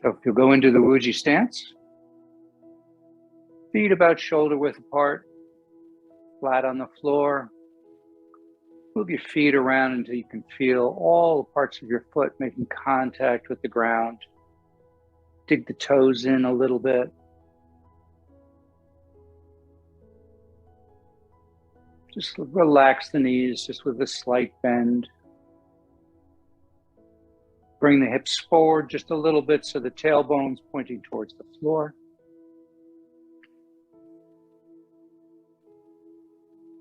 So if you'll go into the Wuji stance, feet about shoulder width apart, flat on the floor. Move your feet around until you can feel all the parts of your foot making contact with the ground. Dig the toes in a little bit. Just relax the knees just with a slight bend. Bring the hips forward just a little bit so the tailbone's pointing towards the floor.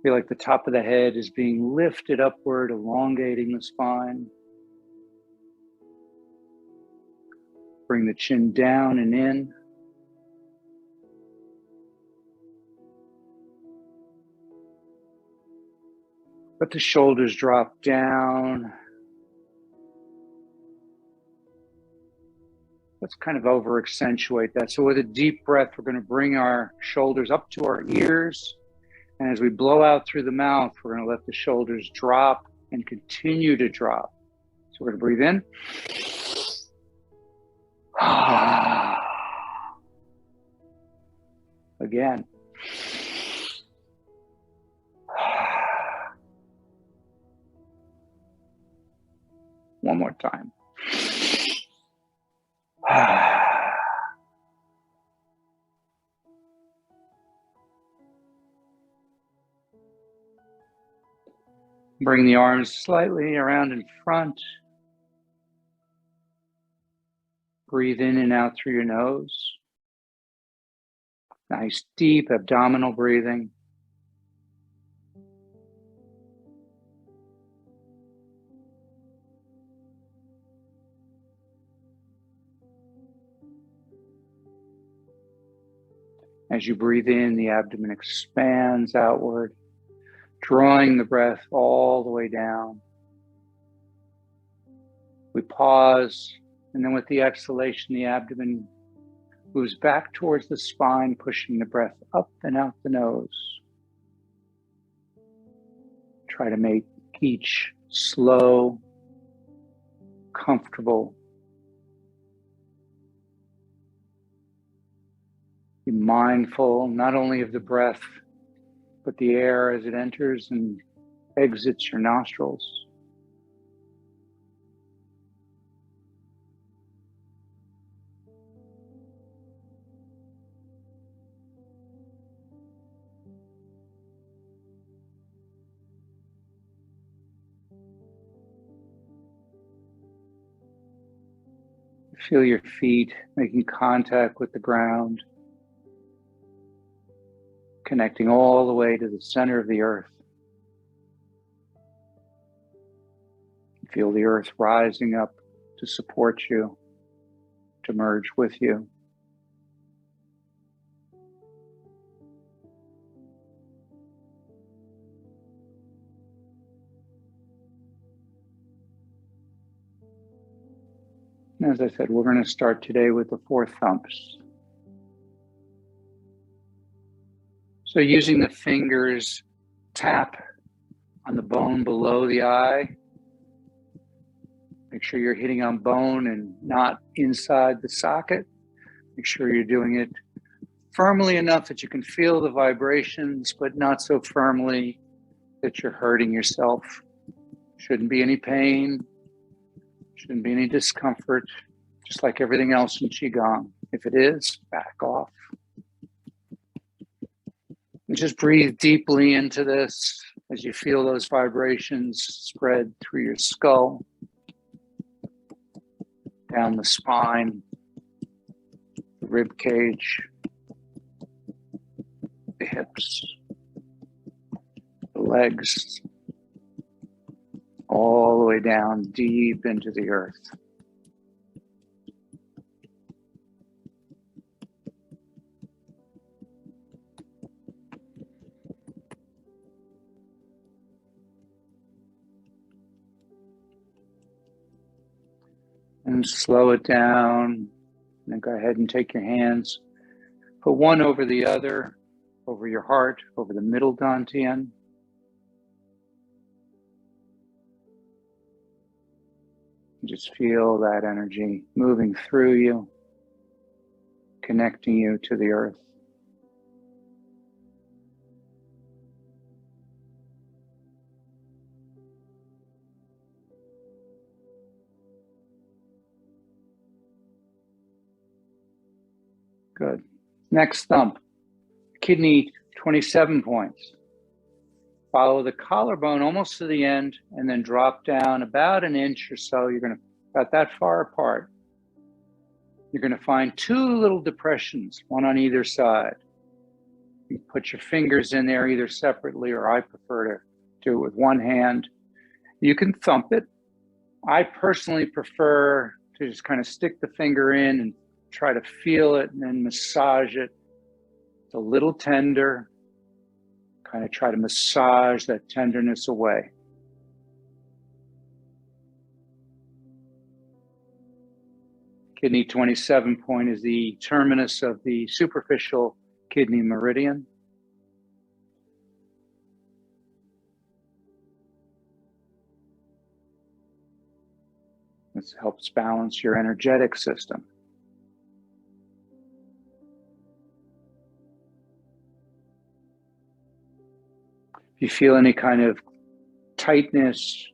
Feel like the top of the head is being lifted upward, elongating the spine. Bring the chin down and in. Let the shoulders drop down. Let's kind of over accentuate that. So with a deep breath, we're going to bring our shoulders up to our ears. And as we blow out through the mouth, we're going to let the shoulders drop and continue to drop. So we're going to breathe in. Again. One more time. Bring the arms slightly around in front. Breathe in and out through your nose. Nice deep abdominal breathing. As you breathe in, the abdomen expands outward, drawing the breath all the way down. We pause, and then with the exhalation, the abdomen moves back towards the spine, pushing the breath up and out the nose. Try to make each slow, comfortable. Be mindful not only of the breath, but the air as it enters and exits your nostrils. Feel your feet making contact with the ground, connecting all the way to the center of the earth. Feel the earth rising up to support you, to merge with you. And as I said, we're going to start today with the 4 thumps. So using the fingers, tap on the bone below the eye. Make sure you're hitting on bone and not inside the socket. Make sure you're doing it firmly enough that you can feel the vibrations, but not so firmly that you're hurting yourself. Shouldn't be any pain. Shouldn't be any discomfort, just like everything else in Qigong. If it is, back off. And just breathe deeply into this as you feel those vibrations spread through your skull, down the spine, the rib cage, the hips, the legs, all the way down deep into the earth. And slow it down. And then go ahead and take your hands, put one over the other, over your heart, over the middle dantian. Just feel that energy moving through you, connecting you to the earth. Good. Next thump, kidney 27 points. Follow the collarbone almost to the end and then drop down about an inch or so. You're going to, about that far apart. You're going to find two little depressions, one on either side. You put your fingers in there either separately, or I prefer to do it with one hand. You can thump it. I personally prefer to just kind of stick the finger in and try to feel it and then massage it. It's a little tender. Kind of try to massage that tenderness away. Kidney 27 point is the terminus of the superficial kidney meridian. This helps balance your energetic system. If you feel any kind of tightness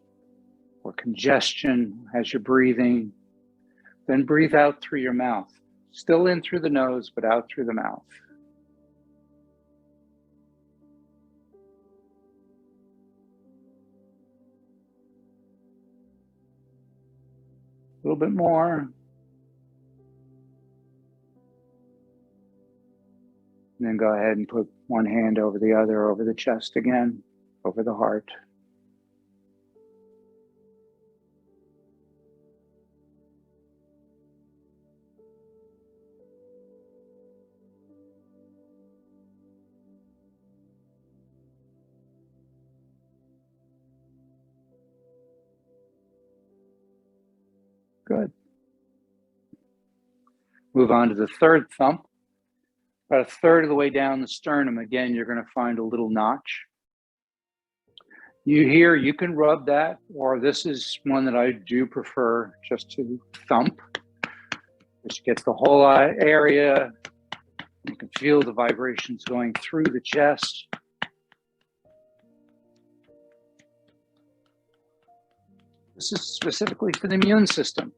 or congestion as you're breathing, then breathe out through your mouth. Still in through the nose, but out through the mouth. A little bit more. And then go ahead and put one hand over the other, over the chest again, over the heart. Good. Move on to the third thump. About a third of the way down the sternum, again, you're going to find a little notch. You can rub that, or this is one that I do prefer just to thump. Just gets the whole area. You can feel the vibrations going through the chest. This is specifically for the immune system.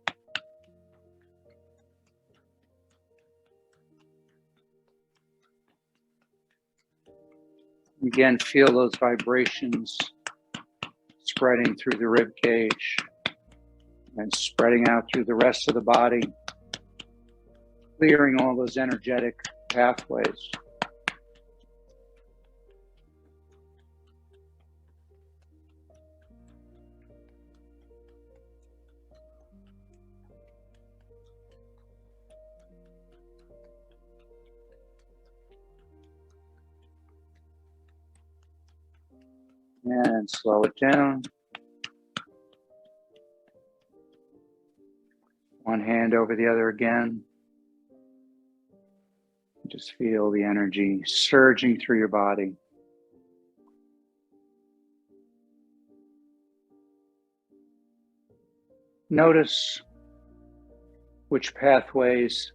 Again, feel those vibrations spreading through the rib cage and spreading out through the rest of the body, clearing all those energetic pathways. And slow it down. One hand over the other again. Just feel the energy surging through your body. Notice which pathways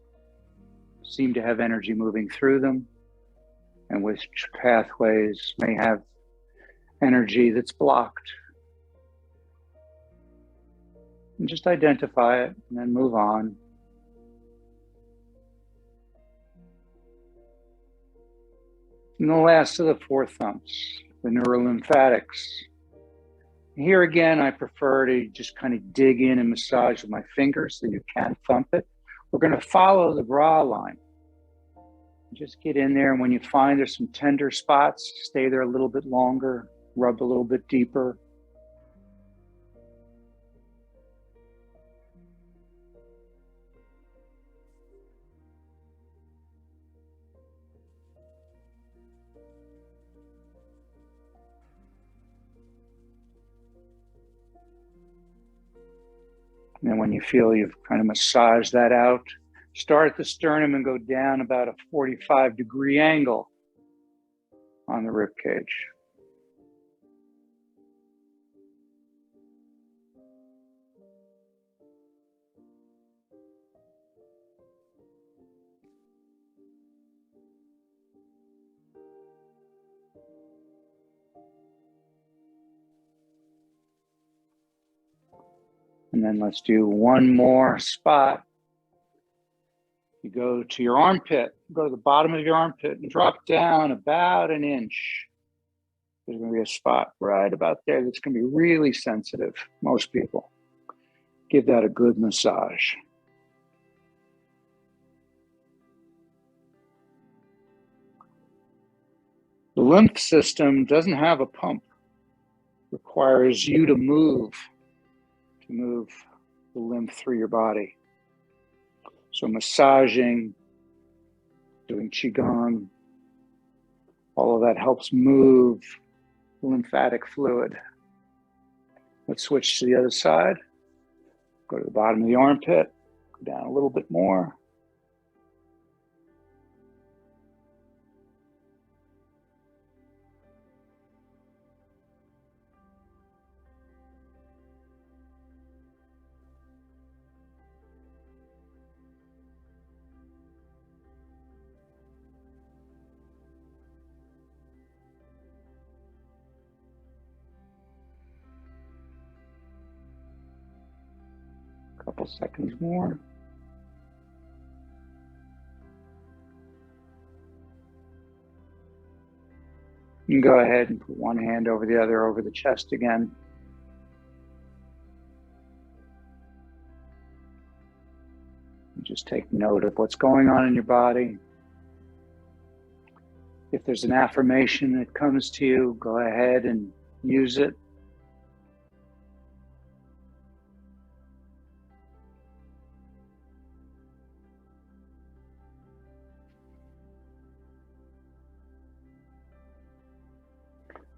seem to have energy moving through them, and which pathways may have energy that's blocked. And just identify it and then move on. And the last of the four thumps, the neurolymphatics. Here again, I prefer to just kind of dig in and massage with my fingers so you can thump it. We're going to follow the bra line. Just get in there, and when you find there's some tender spots, stay there a little bit longer. Rub a little bit deeper. And then when you feel you've kind of massaged that out, start at the sternum and go down about a 45-degree angle on the rib cage. And then let's do one more spot. You go to your armpit, go to the bottom of your armpit and drop down about an inch. There's going to be a spot right about there that's going to be really sensitive. Most people. Give that a good massage. The lymph system doesn't have a pump. It requires you to move the lymph through your body. So massaging, doing Qigong, all of that helps move the lymphatic fluid. Let's switch to the other side. Go to the bottom of the armpit, go down a little bit more. Couple seconds more. You can go ahead and put one hand over the other over the chest again. And just take note of what's going on in your body. If there's an affirmation that comes to you, go ahead and use it.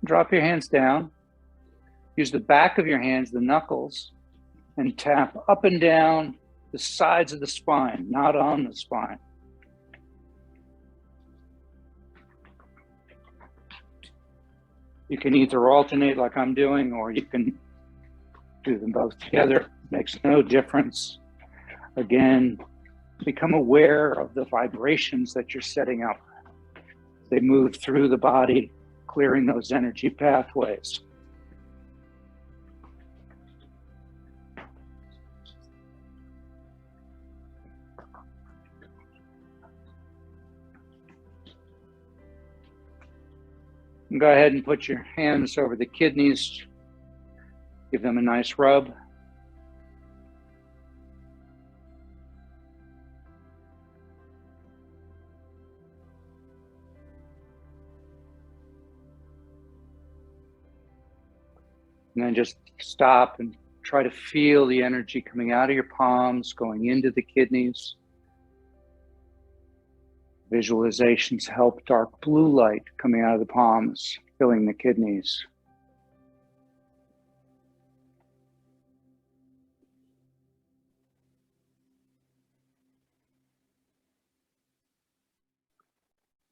Drop your hands down. Use the back of your hands, the knuckles, and tap up and down the sides of the spine, not on the spine. You can either alternate like I'm doing, or you can do them both together. Makes no difference. Again, become aware of the vibrations that you're setting up. They move through the body, clearing those energy pathways. And go ahead and put your hands over the kidneys. Give them a nice rub. And then just stop and try to feel the energy coming out of your palms, going into the kidneys. Visualizations help dark blue light coming out of the palms, filling the kidneys.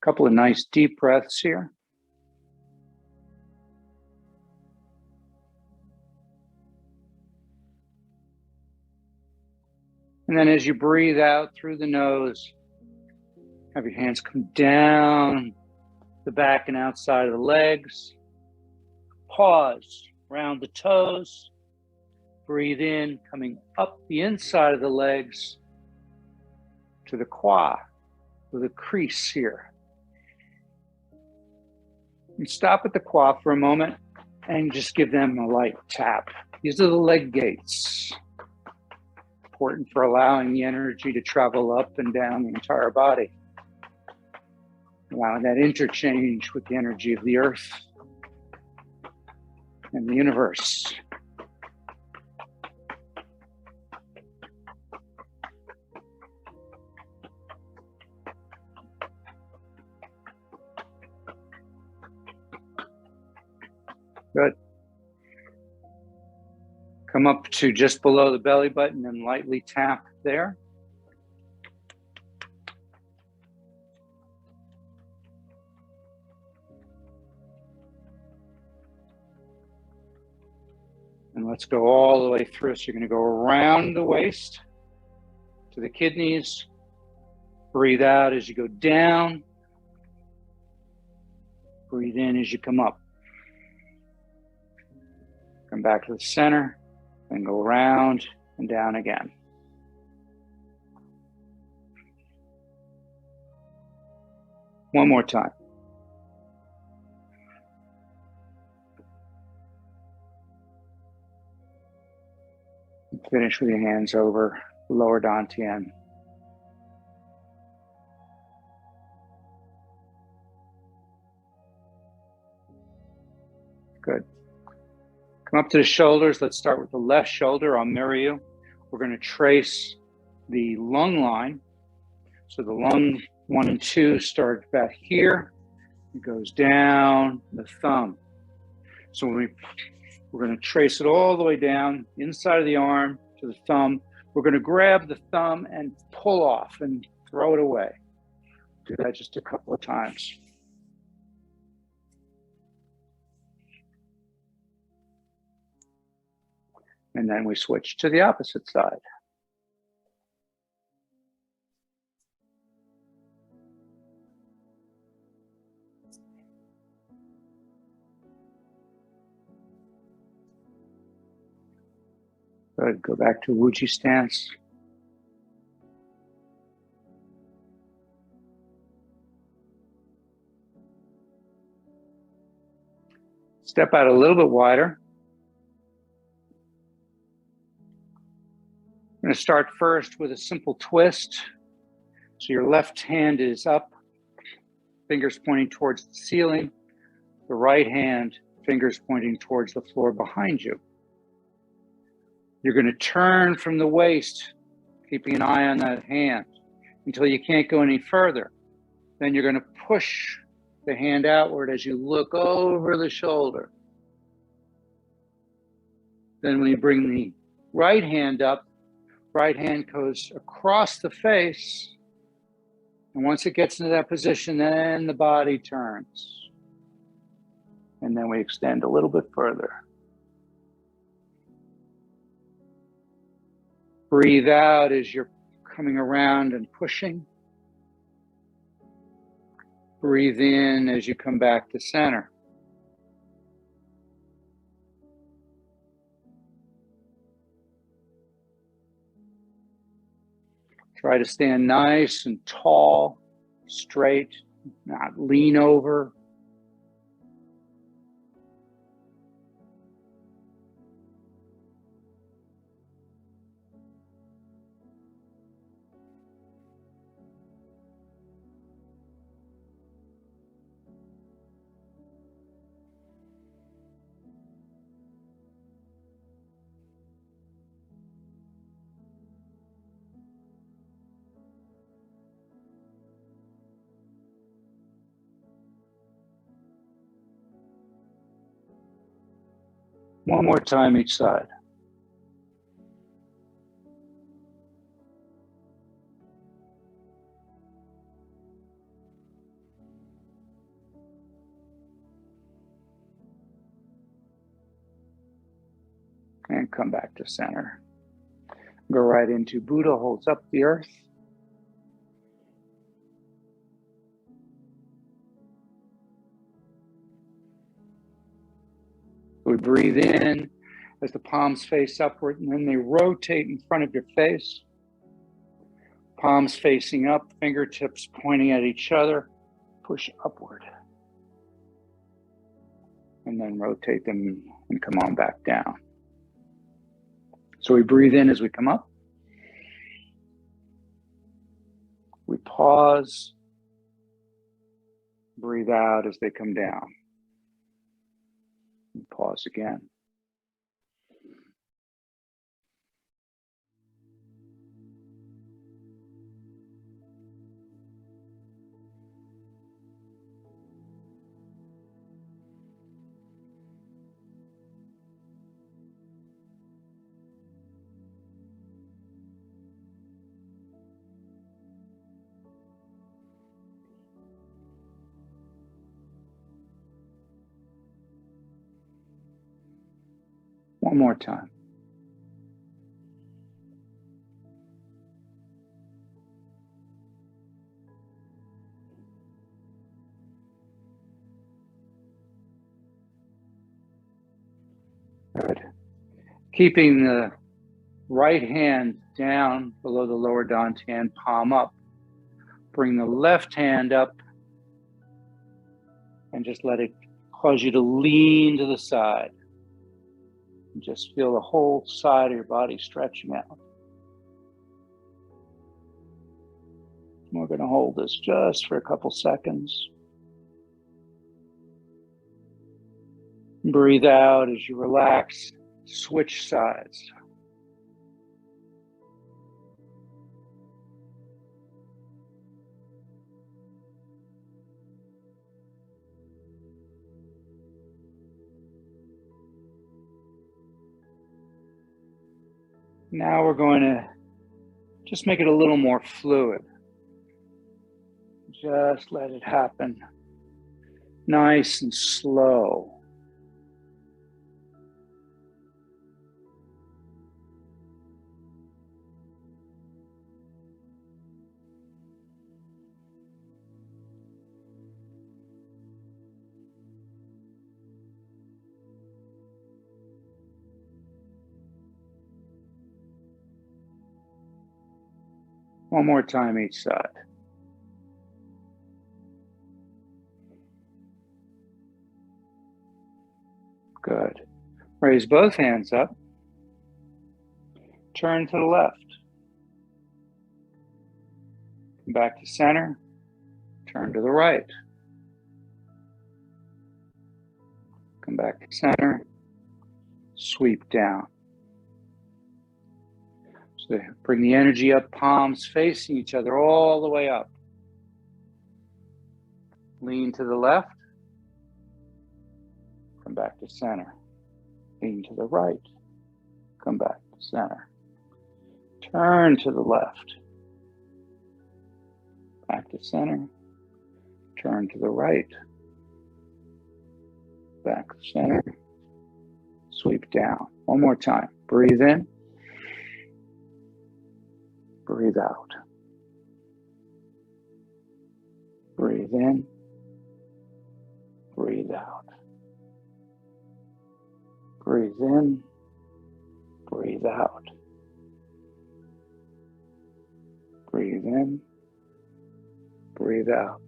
A couple of nice deep breaths here. And then as you breathe out through the nose, have your hands come down the back and outside of the legs. Pause, round the toes. Breathe in, coming up the inside of the legs to the quad with a crease here. And stop at the quad for a moment and just give them a light tap. These are the leg gates. Important for allowing the energy to travel up and down the entire body. Allowing that interchange with the energy of the earth and the universe. Good. Come up to just below the belly button and lightly tap there. And let's go all the way through. So you're going to go around the waist to the kidneys. Breathe out as you go down. Breathe in as you come up. Come back to the center, then go around and down again. One more time. Finish with your hands over the lower dantian. Good. Come up to the shoulders. Let's start with the left shoulder. I'll mirror you. We're going to trace the lung line. So the lung 1 and 2 start back here. It goes down the thumb. So we're going to trace it all the way down inside of the arm to the thumb. We're going to grab the thumb and pull off and throw it away. Do that just a couple of times. And then we switch to the opposite side. Good. Go back to Wuji stance. Step out a little bit wider. I'm going to start first with a simple twist. So your left hand is up, fingers pointing towards the ceiling. The right hand, fingers pointing towards the floor behind you. You're going to turn from the waist, keeping an eye on that hand until you can't go any further. Then you're going to push the hand outward as you look over the shoulder. Then when you bring the right hand up, right hand goes across the face. And once it gets into that position, then the body turns. And then we extend a little bit further. Breathe out as you're coming around and pushing. Breathe in as you come back to center. Try to stand nice and tall, straight, not lean over. One more time each side. And come back to center. Go right into Buddha holds up the earth. We breathe in as the palms face upward, and then they rotate in front of your face. Palms facing up, fingertips pointing at each other. Push upward. And then rotate them and come on back down. So we breathe in as we come up. We pause. Breathe out as they come down. And pause again. One more time. Good. Keeping the right hand down below the lower dantian, palm up. Bring the left hand up and just let it cause you to lean to the side. And just feel the whole side of your body stretching out. We're going to hold this just for a couple seconds. Breathe out as you relax. Switch sides. Now we're going to just make it a little more fluid. Just let it happen. Nice and slow. One more time each side. Good. Raise both hands up. Turn to the left. Come back to center. Turn to the right. Come back to center. Sweep down. So bring the energy up, palms facing each other all the way up. Lean to the left. Come back to center. Lean to the right. Come back to center. Turn to the left. Back to center. Turn to the right. Back to center. Sweep down. One more time. Breathe in. Breathe out. Breathe in. Breathe out. Breathe in. Breathe out. Breathe in. Breathe out.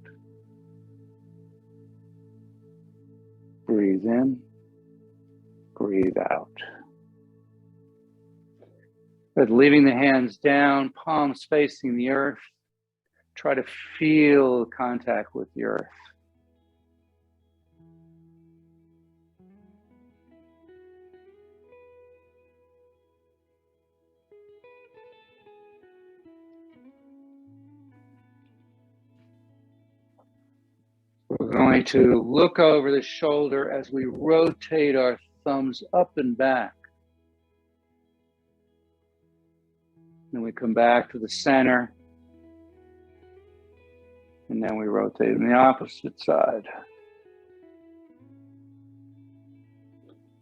Breathe in. Breathe out. But leaving the hands down, palms facing the earth. Try to feel contact with the earth. We're going to look over the shoulder as we rotate our thumbs up and back. Then we come back to the center. And then we rotate on the opposite side.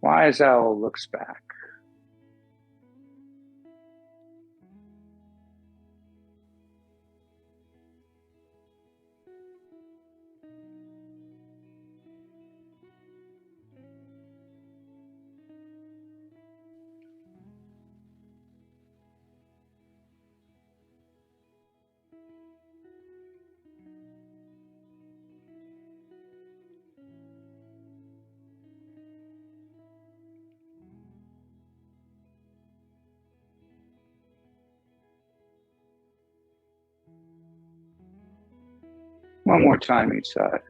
Wise owl looks back. One more time each side.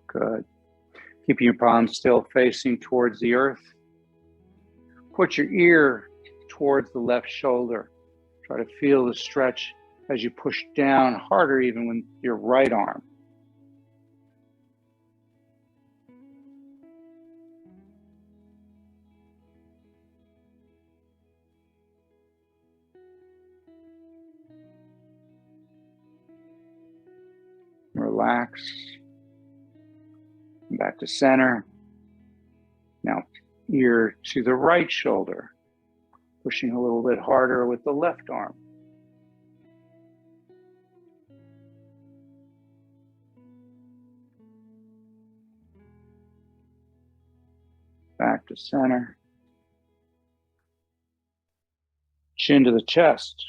Good. Keeping your palms still facing towards the earth. Put your ear towards the left shoulder. Try to feel the stretch as you push down harder even with your right arm. Relax. Back to center. Now, ear to the right shoulder. Pushing a little bit harder with the left arm. Back to center. Chin to the chest.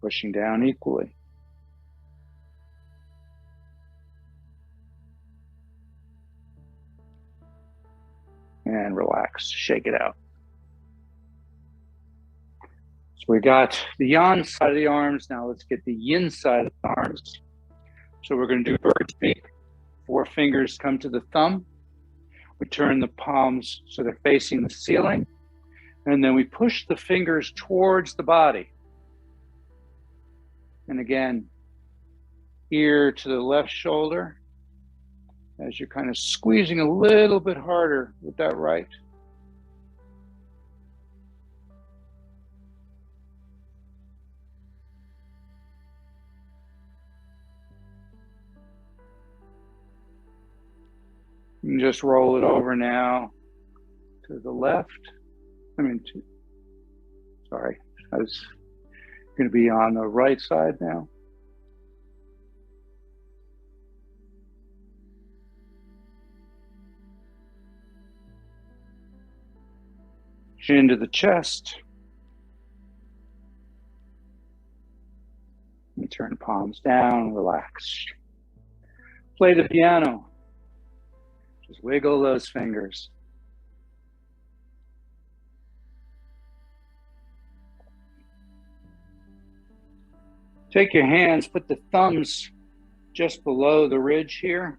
Pushing down equally. And relax, shake it out. So we got the yang side of the arms. Now let's get the yin side of the arms. So we're going to do bird's beak. 4 fingers come to the thumb. We turn the palms so they're facing the ceiling. And then we push the fingers towards the body. And again, ear to the left shoulder as you're kind of squeezing a little bit harder with that right. And just roll it over now to the left. Sorry, I was going to be on the right side now. Chin to the chest. And turn palms down, relax. Play the piano. Just wiggle those fingers. Take your hands, put the thumbs just below the ridge here.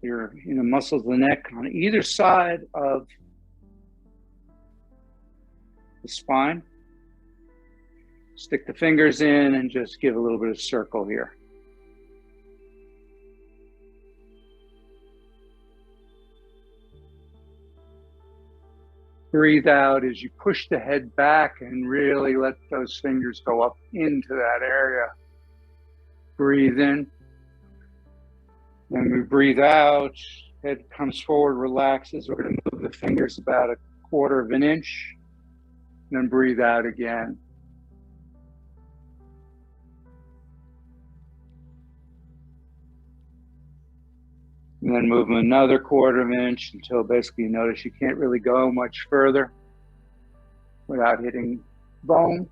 You're in the muscles of the neck on either side of the spine. Stick the fingers in and just give a little bit of circle here. Breathe out as you push the head back and really let those fingers go up into that area. Breathe in. Then we breathe out. Head comes forward, relaxes. We're going to move the fingers about 1/4 of an inch. Then breathe out again. And then move them another 1/4 of an inch until basically you notice you can't really go much further without hitting bone.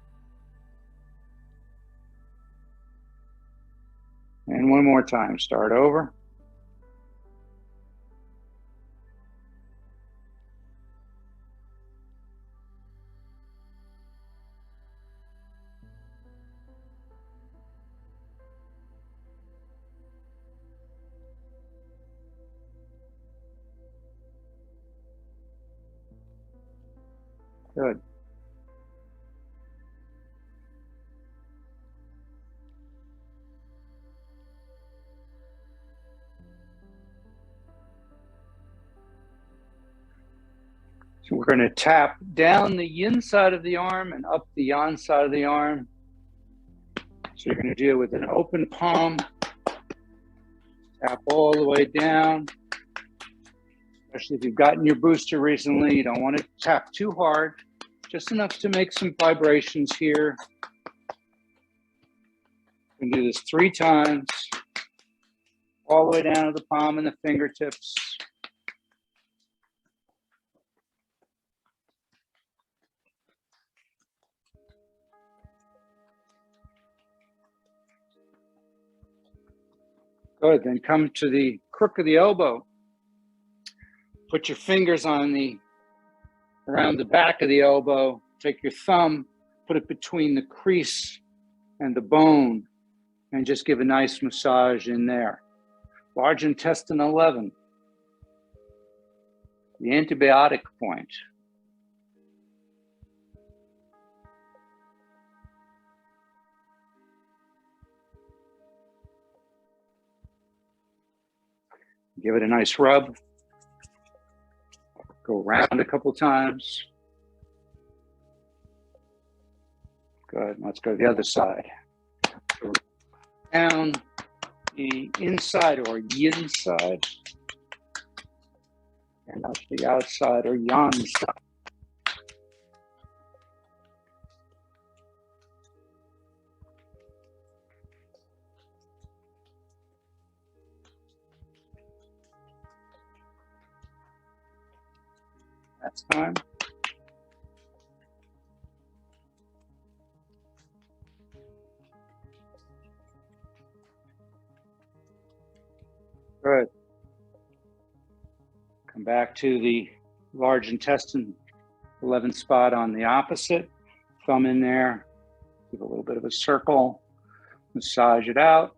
And one more time, start over. Good. So we're going to tap down the yin side of the arm and up the yang side of the arm. So you're going to deal with an open palm. Tap all the way down. Especially if you've gotten your booster recently, you don't want to tap too hard. Just enough to make some vibrations here. We can do this 3 times. All the way down to the palm and the fingertips. Good, then come to the crook of the elbow. Put your fingers on around the back of the elbow. Take your thumb, put it between the crease and the bone, and just give a nice massage in there. Large intestine 11, the antibiotic point. Give it a nice rub. Go around a couple times. Good. Let's go to the other side. Down the inside or yin side, and up the outside or yang side. last time. Good. Come back to the large intestine, 11th spot on the opposite. Thumb in there, give a little bit of a circle, massage it out.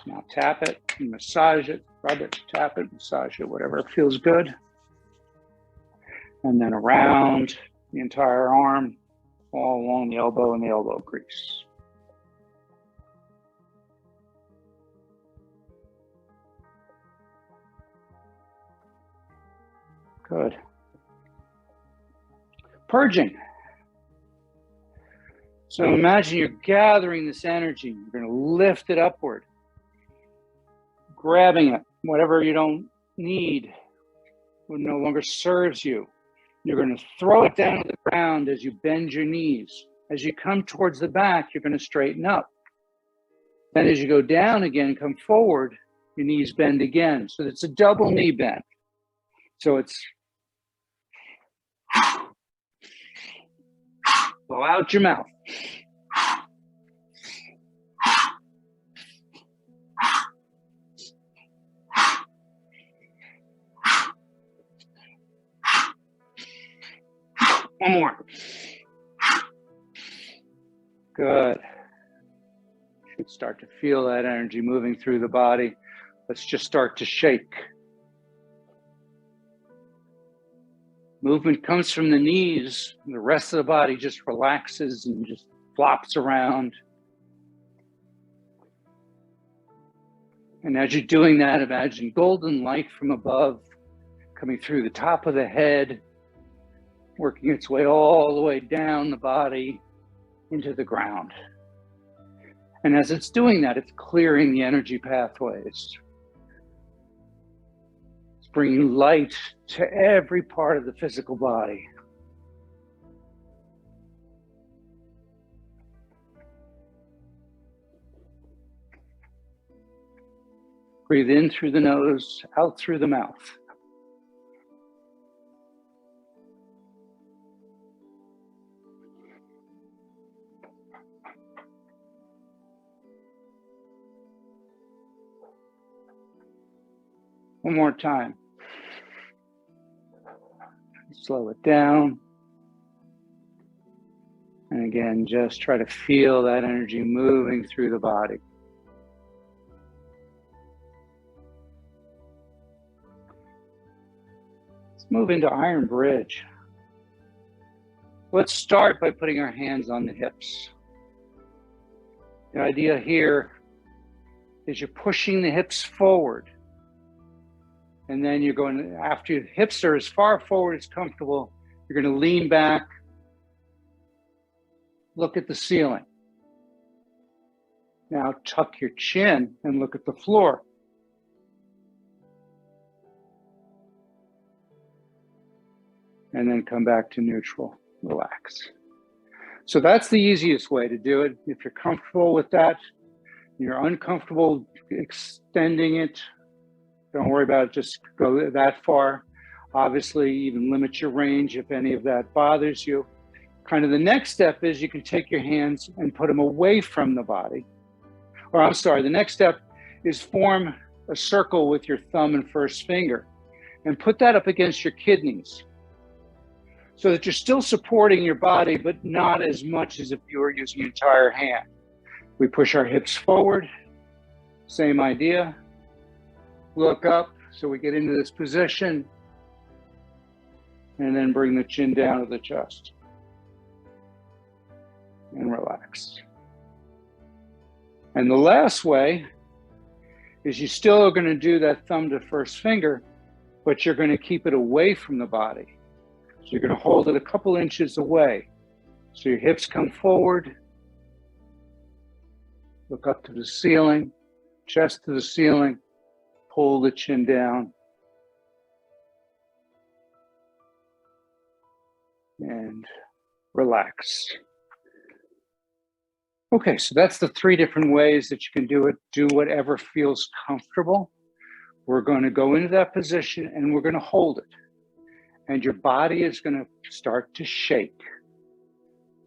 Now tap it and massage it, rub it, tap it, massage it, whatever feels good. And then around the entire arm, all along the elbow and the elbow crease. Good. Purging. So imagine you're gathering this energy. You're going to lift it upward, grabbing it, whatever you don't need, what no longer serves you. You're going to throw it down to the ground as you bend your knees. As you come towards the back, you're going to straighten up. Then as you go down again, come forward, your knees bend again. So it's a double knee bend. So it's blow out your mouth. One more. Good. You should start to feel that energy moving through the body. Let's just start to shake. Movement comes from the knees, and the rest of the body just relaxes and just flops around. And as you're doing that, imagine golden light from above coming through the top of the head, working its way all the way down the body into the ground. And as it's doing that, it's clearing the energy pathways. It's bringing light to every part of the physical body. Breathe in through the nose, out through the mouth. One more time. Slow it down. And again, just try to feel that energy moving through the body. Let's move into Iron Bridge. Let's start by putting our hands on the hips. The idea here is you're pushing the hips forward. And then you're going to, after your hips are as far forward as comfortable, you're going to lean back, look at the ceiling. Now tuck your chin and look at the floor. And then come back to neutral, relax. So that's the easiest way to do it. If you're comfortable with that, you're uncomfortable extending it, don't worry about it, just go that far. Obviously, even limit your range if any of that bothers you. Kind of the next step is you can take your hands and put them away from the body. Or I'm sorry, the next step is form a circle with your thumb and first finger and put that up against your kidneys so that you're still supporting your body, but not as much as if you were using your entire hand. We push our hips forward, same idea. Look up, so we get into this position, and then bring the chin down to the chest, and relax. And the last way is you still are going to do that thumb to first finger, but you're going to keep it away from the body. So you're going to hold it a couple inches away. So your hips come forward, look up to the ceiling, chest to the ceiling, pull the chin down, and relax. Okay, so that's the 3 different ways that you can do it. Do whatever feels comfortable. We're going to go into that position and we're going to hold it. And your body is going to start to shake.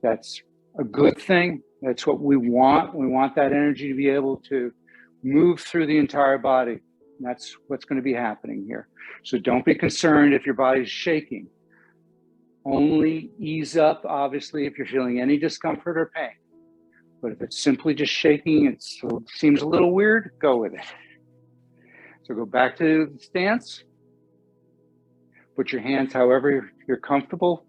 That's a good thing. That's what we want. We want that energy to be able to move through the entire body. That's what's going to be happening here. So don't be concerned if your body's shaking. Only ease up, obviously, if you're feeling any discomfort or pain. But if it's simply just shaking, it seems a little weird, go with it. So go back to the stance. Put your hands however you're comfortable.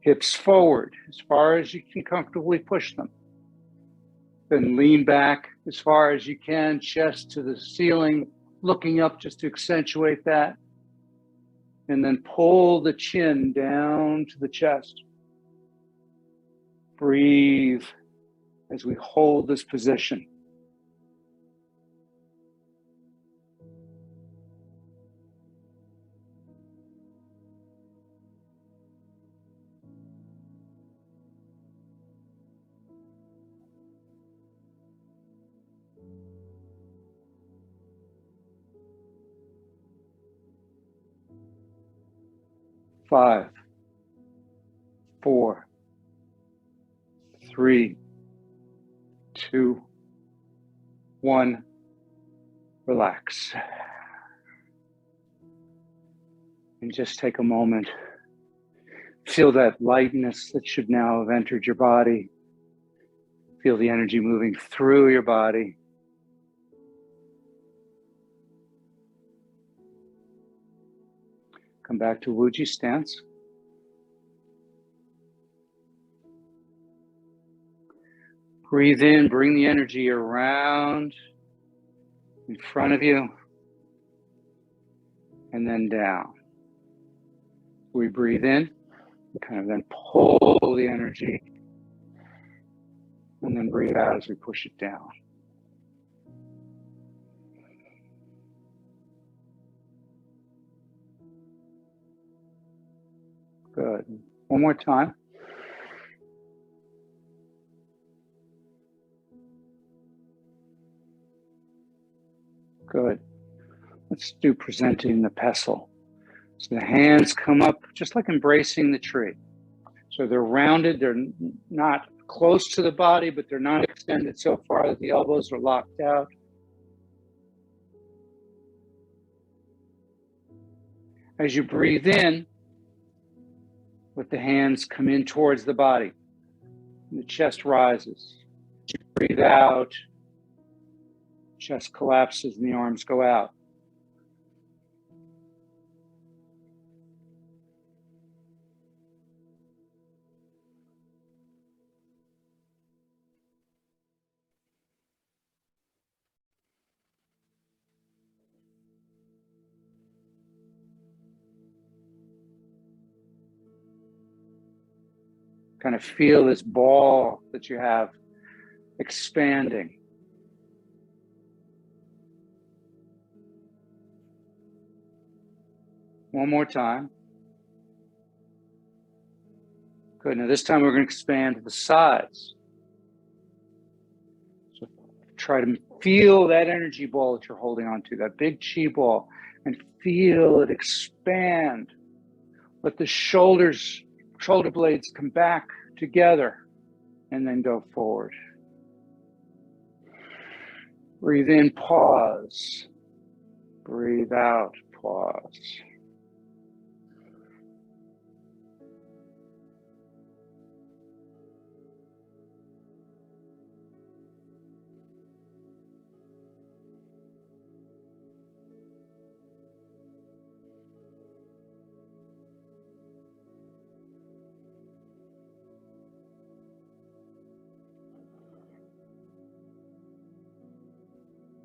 Hips forward as far as you can comfortably push them. Then lean back as far as you can, chest to the ceiling, looking up just to accentuate that. And then pull the chin down to the chest. Breathe as we hold this position. Five, 4, 3, 2, 1. Relax. And just take a moment. Feel that lightness that should now have entered your body. Feel the energy moving through your body. Come back to Wuji stance. Breathe in, bring the energy around in front of you, and then down. We breathe in, kind of then pull the energy, and then breathe out as we push it down. Good. One more time. Good. Let's do presenting the pestle. So the hands come up just like embracing the tree. So they're rounded, they're not close to the body, but they're not extended so far that the elbows are locked out. As you breathe in, let the hands come in towards the body. The chest rises. As you breathe out, chest collapses and the arms go out. Kind of feel this ball that you have expanding. One more time. Good. Now this time we're going to expand to the sides. So try to feel that energy ball that you're holding on to, that big chi ball, and feel it expand. Let the shoulder blades come back together and then go forward. Breathe in, pause. Breathe out, pause.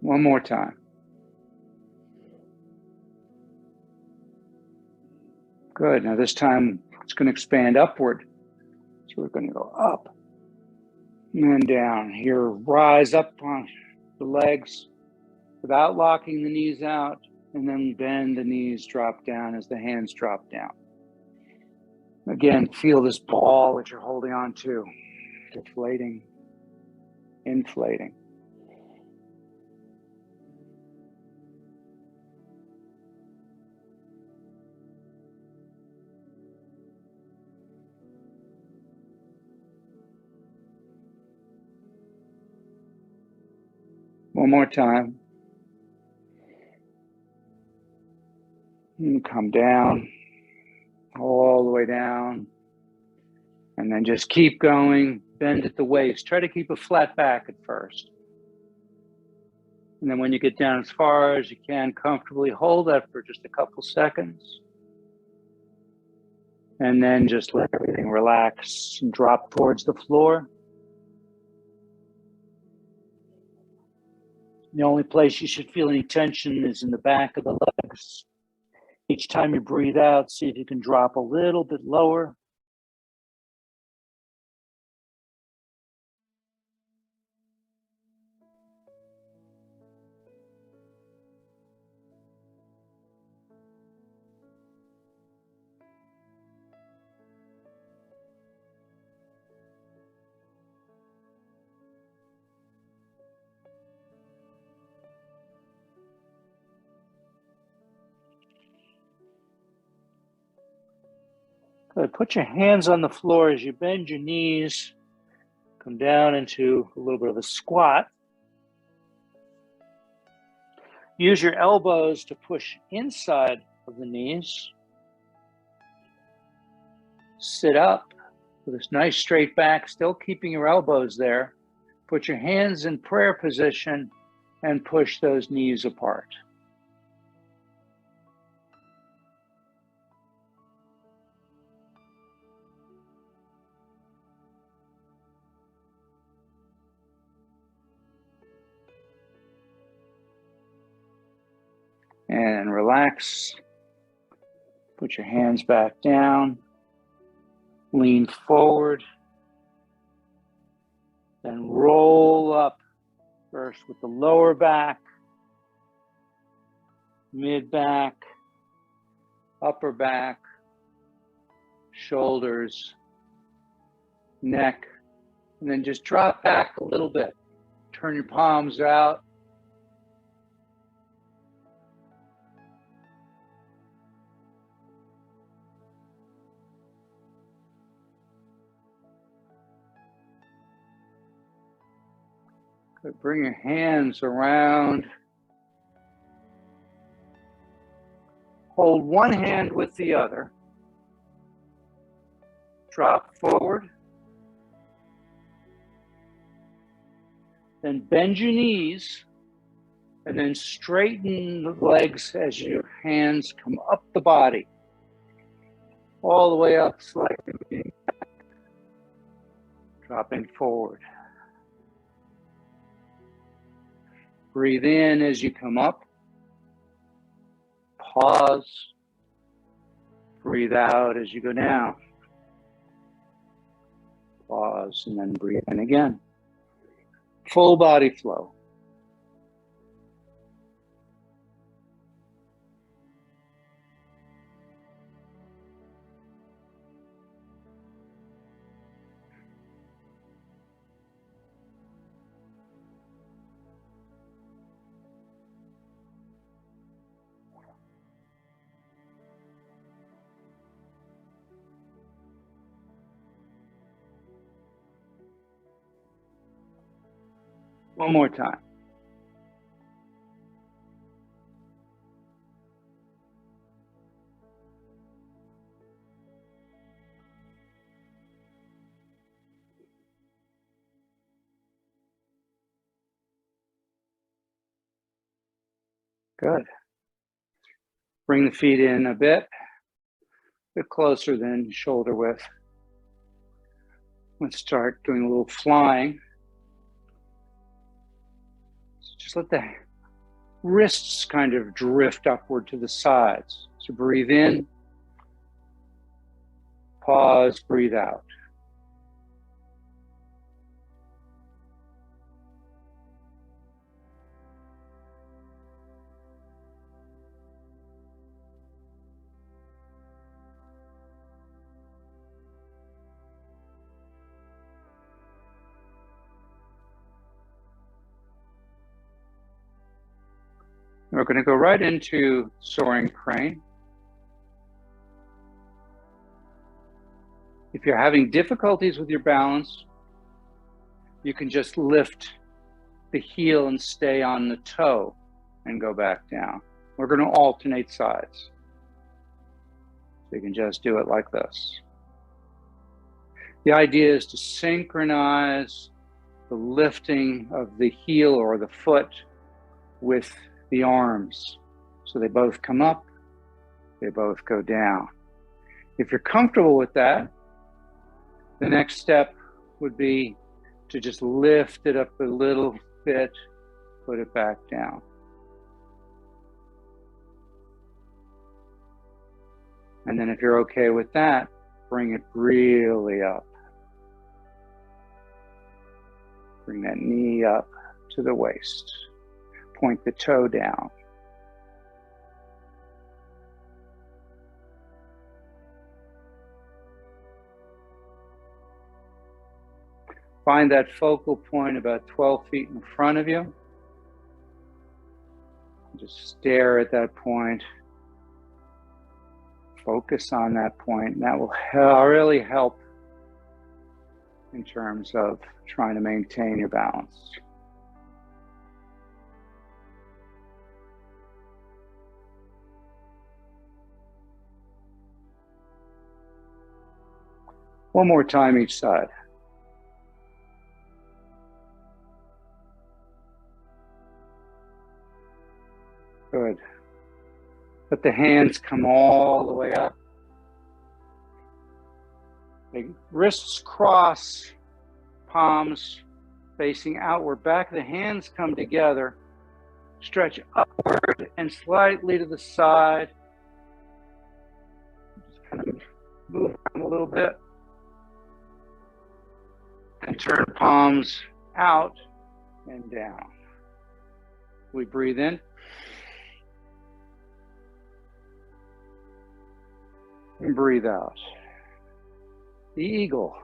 One more time. Good. Now this time it's going to expand upward. So we're going to go up and then down. Here, rise up on the legs without locking the knees out, and then bend the knees, drop down as the hands drop down. Again, feel this ball that you're holding on to. deflating, inflating. One more time. And come down, all the way down. And then just keep going, bend at the waist. Try to keep a flat back at first. And then when you get down as far as you can, comfortably hold that for just a couple seconds. And then just let everything relax and drop towards the floor. The only place you should feel any tension is in the back of the legs. Each time you breathe out, see if you can drop a little bit lower. Good. Put your hands on the floor as you bend your knees. Come down into a little bit of a squat. Use your elbows to push inside of the knees. Sit up with this nice straight back, still keeping your elbows there. Put your hands in prayer position and push those knees apart. And relax. Put your hands back down. Lean forward. Then roll up first with the lower back, mid back, upper back, shoulders, neck, and then just drop back a little bit. Turn your palms out. Good. Bring your hands around. Hold one hand with the other. Drop forward. Then bend your knees and then straighten the legs as your hands come up the body. All the way up slightly. Dropping forward. Breathe in as you come up. Pause. Breathe out as you go down. Pause and then breathe in again. Full body flow. One more time. Good. Bring the feet in a bit closer than shoulder width. Let's start doing a little flying. Just let the wrists kind of drift upward to the sides. So breathe in, pause, breathe out. We're going to go right into soaring crane. If you're having difficulties with your balance, you can just lift the heel and stay on the toe and go back down. We're going to alternate sides. So you can just do it like this. The idea is to synchronize the lifting of the heel or the foot with the arms. So they both come up, they both go down. If you're comfortable with that, the next step would be to just lift it up a little bit, put it back down. And then if you're okay with that, bring it really up. Bring that knee up to the waist. Point the toe down. Find that focal point about 12 feet in front of you. Just stare at that point. Focus on that point, and that will really help in terms of trying to maintain your balance. One more time each side. Good. Let the hands come all the way up. The wrists cross, palms facing outward. Back of the hands come together. Stretch upward and slightly to the side. Just kind of move around a little bit. And turn palms out and down. We breathe in. And breathe out. The eagle.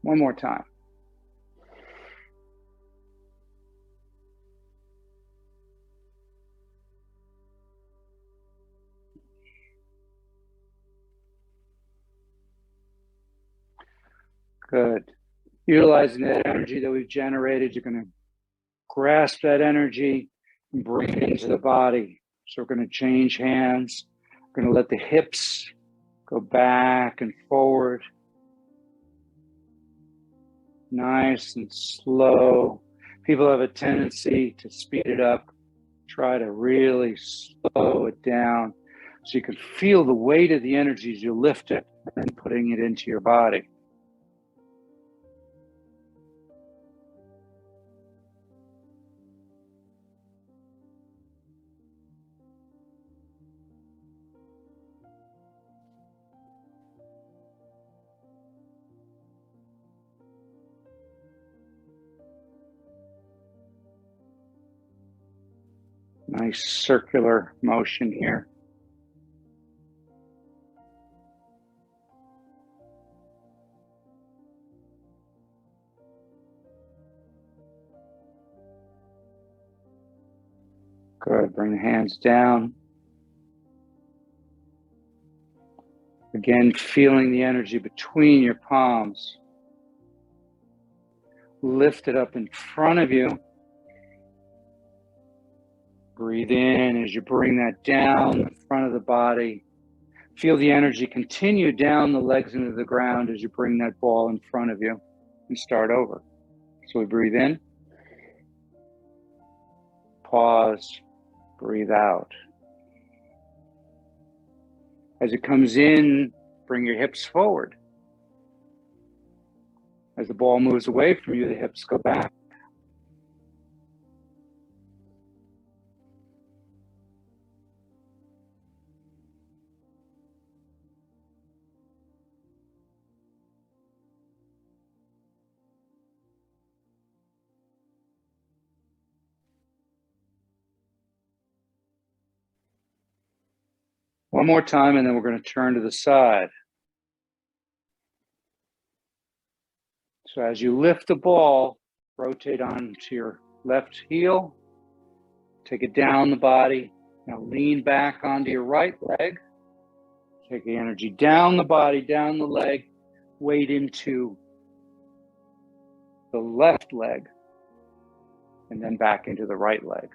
One more time. Good. Utilizing that energy that we've generated, you're going to grasp that energy and bring it into the body. So we're going to change hands. We're going to let the hips go back and forward. Nice and slow. People have a tendency to speed it up. Try to really slow it down so you can feel the weight of the energy as you lift it and putting it into your body. Nice circular motion here. Good. Bring the hands down. Again, feeling the energy between your palms. Lift it up in front of you. Breathe in as you bring that down the front of the body. Feel the energy continue down the legs into the ground as you bring that ball in front of you and start over. So we breathe in, pause, breathe out. As it comes in, bring your hips forward. As the ball moves away from you, the hips go back. One more time, and then we're going to turn to the side. So as you lift the ball, rotate onto your left heel, take it down the body. Now lean back onto your right leg. Take the energy down the body, down the leg, weight into the left leg, and then back into the right leg.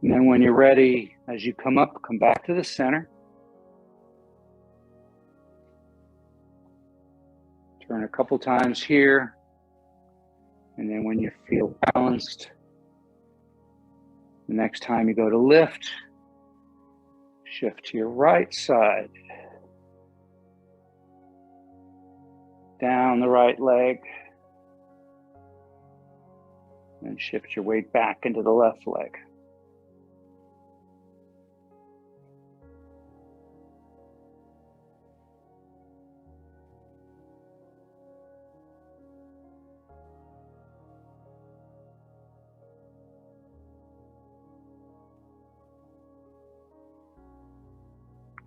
And then when you're ready, as you come up, come back to the center. Turn a couple times here. And then when you feel balanced, the next time you go to lift, shift to your right side. Down the right leg. And shift your weight back into the left leg.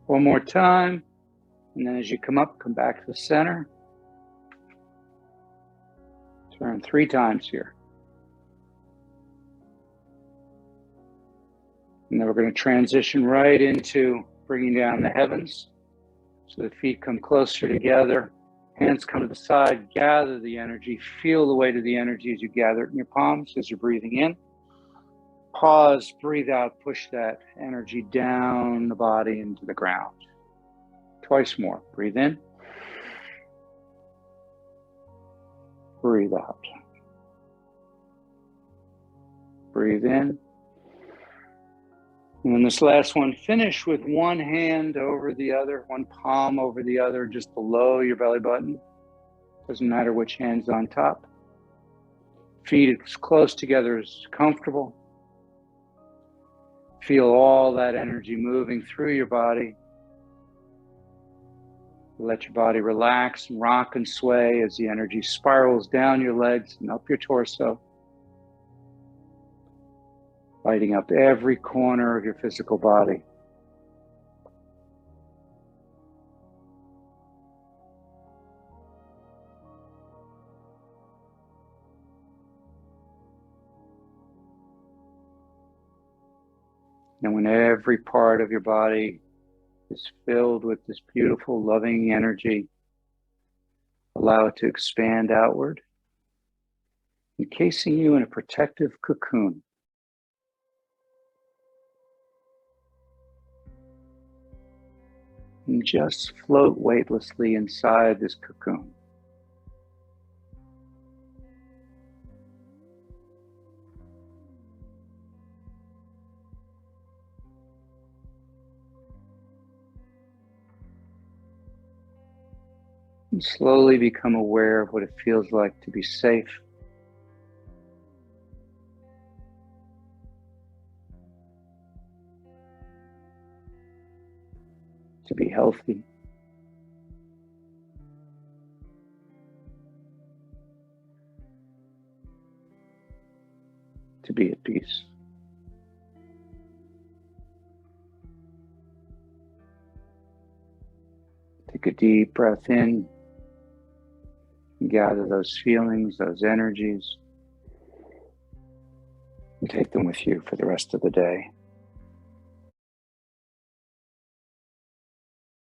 One more time, and then as you come up, come back to the center. Turn 3 times here. And then we're going to transition right into bringing down the heavens. So the feet come closer together, hands come to the side, gather the energy, feel the weight of the energy as you gather it in your palms as you're breathing in. Pause, breathe out, push that energy down the body into the ground. Twice more. Breathe in. Breathe out. Breathe in. And then this last one, finish with one hand over the other, one palm over the other, just below your belly button. Doesn't matter which hand's on top. Feet as close together as comfortable. Feel all that energy moving through your body. Let your body relax and rock and sway as the energy spirals down your legs and up your torso, lighting up every corner of your physical body. And when every part of your body is filled with this beautiful, loving energy, allow it to expand outward, encasing you in a protective cocoon. And just float weightlessly inside this cocoon. And slowly become aware of what it feels like to be safe, to be healthy, to be at peace. Take a deep breath in. Gather those feelings, those energies, and take them with you for the rest of the day.